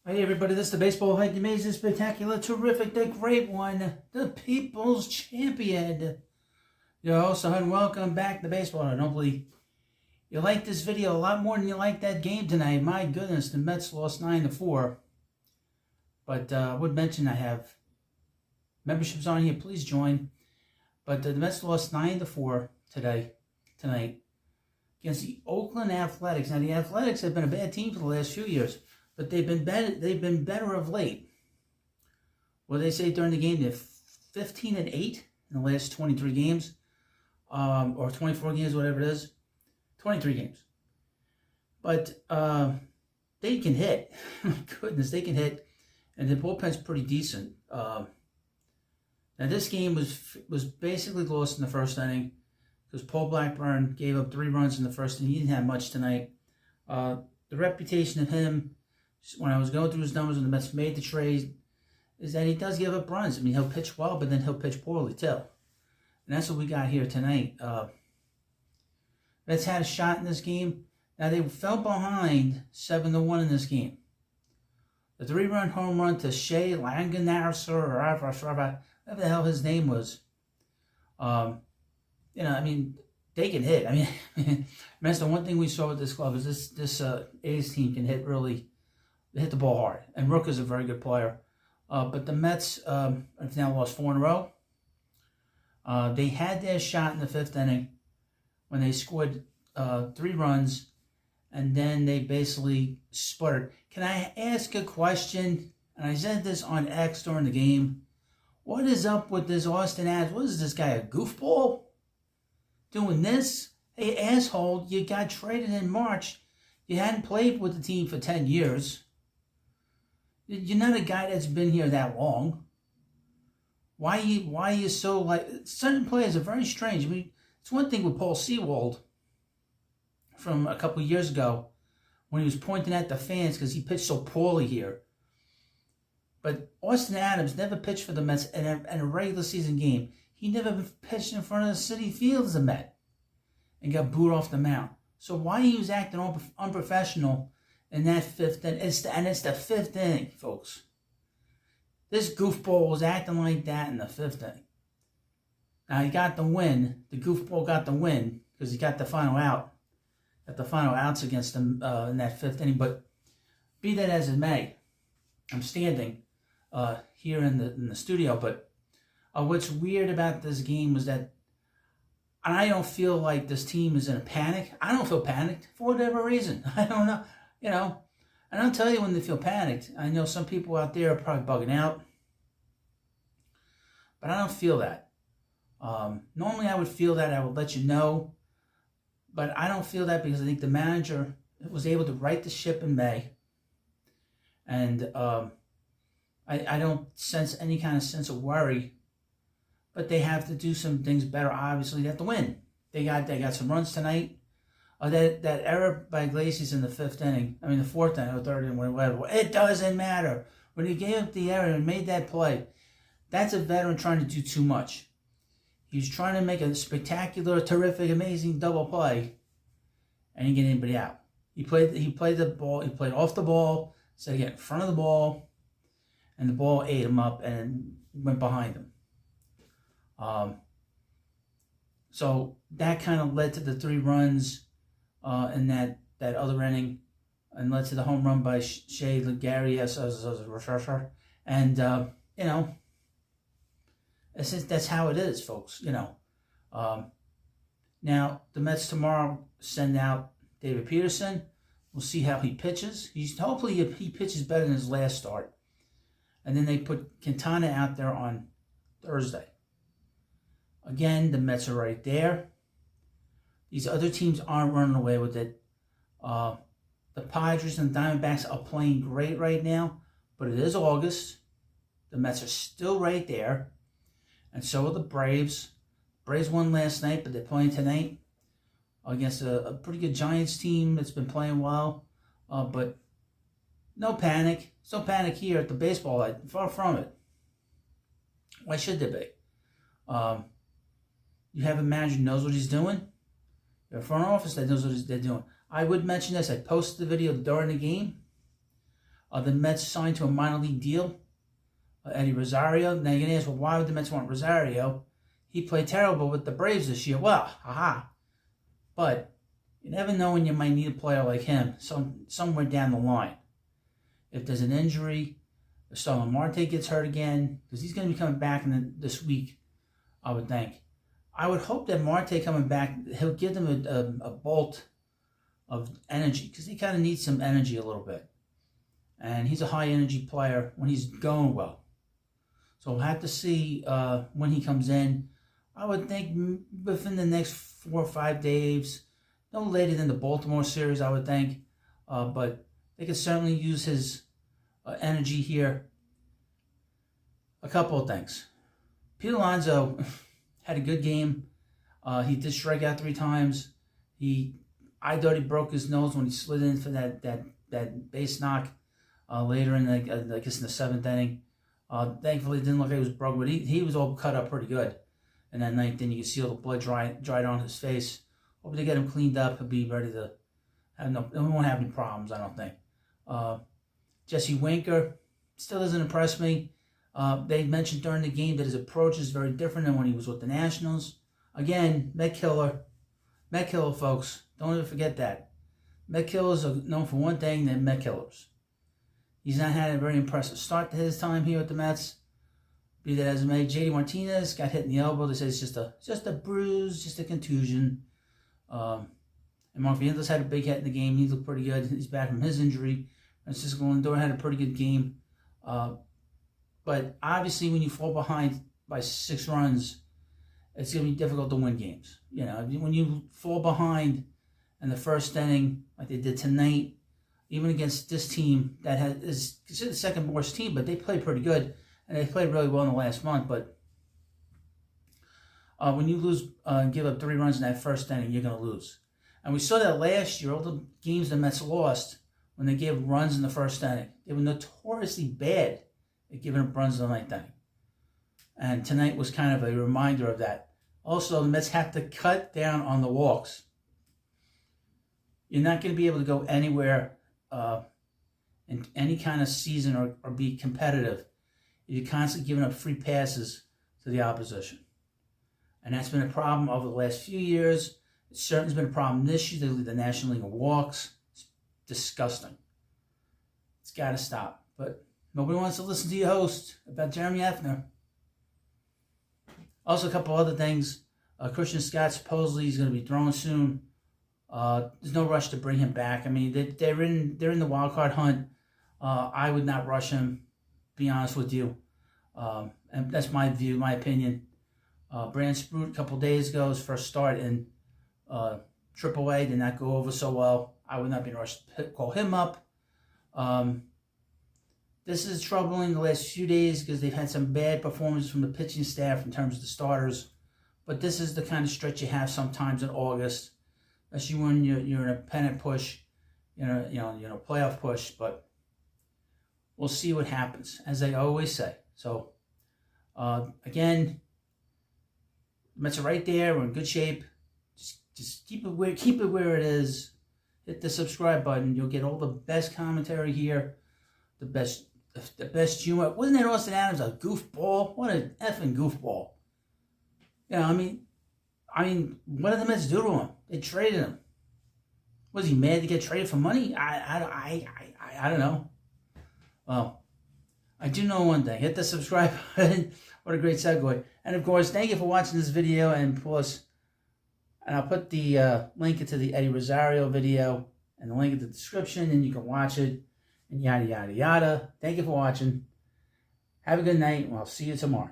Hey everybody, this is the Baseball Hype, the amazing, spectacular, terrific, the great one, the People's Champion. Your host, and welcome back to Baseball. And hopefully you like this video a lot more than you like that game tonight. My goodness, the Mets lost 9-4. But I would mention I have memberships on here. Please join. But the Mets lost 9-4 tonight against the Oakland Athletics. Now the Athletics have been a bad team for the last few years, but they've been better of late. Well, they say during the game they're 15-8 in the last 23 games, or 24 games, whatever it is, 23 games. But they can hit. My goodness, they can hit, and the bullpen's pretty decent. Now this game was basically lost in the first inning because Paul Blackburn gave up 3 runs in the first inning. He didn't have much tonight. The reputation of him, when I was going through his numbers when the Mets made the trade, is that he does give up runs. I mean, he'll pitch well, but then he'll pitch poorly too. And that's what we got here tonight. Mets had a shot in this game. Now, they fell behind 7-1 in this game. The 3-run home run to Shea Langenarser, or whatever the hell his name was. I mean, they can hit. I mean, that's the one thing we saw with this club is this A's team can hit hit the ball hard. And Rook is a very good player. But the Mets have now lost 4 in a row. They had their shot in the 5th inning when they scored 3 runs, and then they basically sputtered. Can I ask a question? And I said this on X during the game. What is up with this Austin Adams? What is this guy, a goofball? Doing this? Hey, asshole, you got traded in March. You hadn't played with the team for 10 years. You're not a guy that's been here that long. Why are you so like... Certain players are very strange. I mean, it's one thing with Paul Sewald from a couple of years ago when he was pointing at the fans because he pitched so poorly here. But Austin Adams never pitched for the Mets in a regular season game. He never pitched in front of the City Field as a Met and got booed off the mound. So why he was acting unprofessional in that 5th inning? It's the 5th inning, folks. This goofball was acting like that in the 5th inning. Now he got the win. The goofball got the win because he got the final out. Got the final outs against them in that 5th inning. But be that as it may, I'm standing here in the studio. But what's weird about this game was that I don't feel like this team is in a panic. I don't feel panicked for whatever reason. I don't know. And I'll tell you when they feel panicked. I know some people out there are probably bugging out. But I don't feel that. Normally I would feel that. I would let you know. But I don't feel that because I think the manager was able to right the ship in May. And I don't sense any kind of sense of worry. But they have to do some things better. Obviously, they have to win. They got some runs tonight. That error by Iglesias in the 5th inning. I mean, the 4th inning or 3rd inning, whatever. It doesn't matter. When he gave up the error and made that play, that's a veteran trying to do too much. He was trying to make a spectacular, terrific, amazing double play, and he didn't get anybody out. He played the ball. He played off the ball instead of getting in front of the ball, and the ball ate him up and went behind him. So that kind of led to the 3 runs in that other inning, and led to the home run by Shea Langenarser. And that's how it is, folks. Now the Mets tomorrow send out David Peterson. We'll see how he pitches. Hopefully he pitches better than his last start. And then they put Quintana out there on Thursday. Again, the Mets are right there. These other teams aren't running away with it. The Padres and the Diamondbacks are playing great right now, but it is August. The Mets are still right there, and so are the Braves. Braves won last night, but they're playing tonight against a pretty good Giants team that's been playing well. But no panic. There's no panic here at the baseball light. Far from it. Why should there be? You have a manager who knows what he's doing. You have a front office that knows what they're doing. I would mention this. I posted the video during the game. The Mets signed to a minor league deal, Eddie Rosario. Now you're going to ask, well, why would the Mets want Rosario? He played terrible with the Braves this year. Well, haha. But you never know when you might need a player like him somewhere down the line. If there's an injury, if Starlin Marte gets hurt again, because he's going to be coming back this week, I would think. I would hope that Marte coming back, he'll give them a bolt of energy, because he kind of needs some energy a little bit. And he's a high energy player when he's going well. So we'll have to see when he comes in. I would think within the next 4 or 5 days, no later than the Baltimore series, I would think. But they could certainly use his energy here. A couple of things. Pete Alonso had a good game. He did strike out 3 times. I thought he broke his nose when he slid in for that base knock later in I guess in the 7th inning. Thankfully, it didn't look like it was broken, but he was all cut up pretty good. And that 9th inning, you could see all the blood dried on his face. Hoping to get him cleaned up. He'll be ready to have he won't have any problems, I don't think. Jesse Winker still doesn't impress me. They mentioned during the game that his approach is very different than when he was with the Nationals. Again, Met Killer, folks. Don't ever forget that. Met Killers are known for one thing, they're Met Killers. He's not had a very impressive start to his time here with the Mets. Be that as it may, JD Martinez got hit in the elbow. They say it's just a bruise, just a contusion. And Mark Vientos had a big hit in the game. He looked pretty good. He's back from his injury. Francisco Lindor had a pretty good game. But obviously, when you fall behind by 6 runs, it's going to be difficult to win games. You know, when you fall behind in the first inning, like they did tonight, even against this team that is considered the second worst team, but they played pretty good, and they played really well in the last month. But when you lose and give up 3 runs in that first inning, you're going to lose. And we saw that last year, all the games the Mets lost when they gave runs in the first inning. They were notoriously bad at giving up runs in the 9th inning. And tonight was kind of a reminder of that. Also, the Mets have to cut down on the walks. You're not going to be able to go anywhere in any kind of season or be competitive if you're constantly giving up free passes to the opposition. And that's been a problem over the last few years. It certainly has been a problem this year. They lead the National League in walks. It's disgusting. It's got to stop. But nobody wants to listen to your host about Jeremy Hefner. Also, a couple other things. Christian Scott, supposedly he's going to be thrown soon. There's no rush to bring him back. I mean, they're in the wild card hunt. I would not rush him, be honest with you. And that's my view, my opinion. Brandon Sprout, a couple days ago, his first start in AAA did not go over so well. I would not be rushed to call him up. This is troubling the last few days because they've had some bad performances from the pitching staff in terms of the starters. But this is the kind of stretch you have sometimes in August, especially when you're in a pennant push, playoff push. But we'll see what happens, as I always say. So again, the Mets are right there. We're in good shape. Just keep it where it is. Hit the subscribe button. You'll get all the best commentary here, the best humor. Wasn't that Austin Adams a goofball? What an effing goofball! You know, I mean, what did the Mets do to him? They traded him. Was he mad to get traded for money? I don't know. Well, I do know one thing. Hit the subscribe button. What a great segue. And of course, thank you for watching this video. And plus, I'll put the link into the Eddie Rosario video and the link in the description, and you can watch it. And yada, yada, yada. Thank you for watching. Have a good night, and I'll see you tomorrow.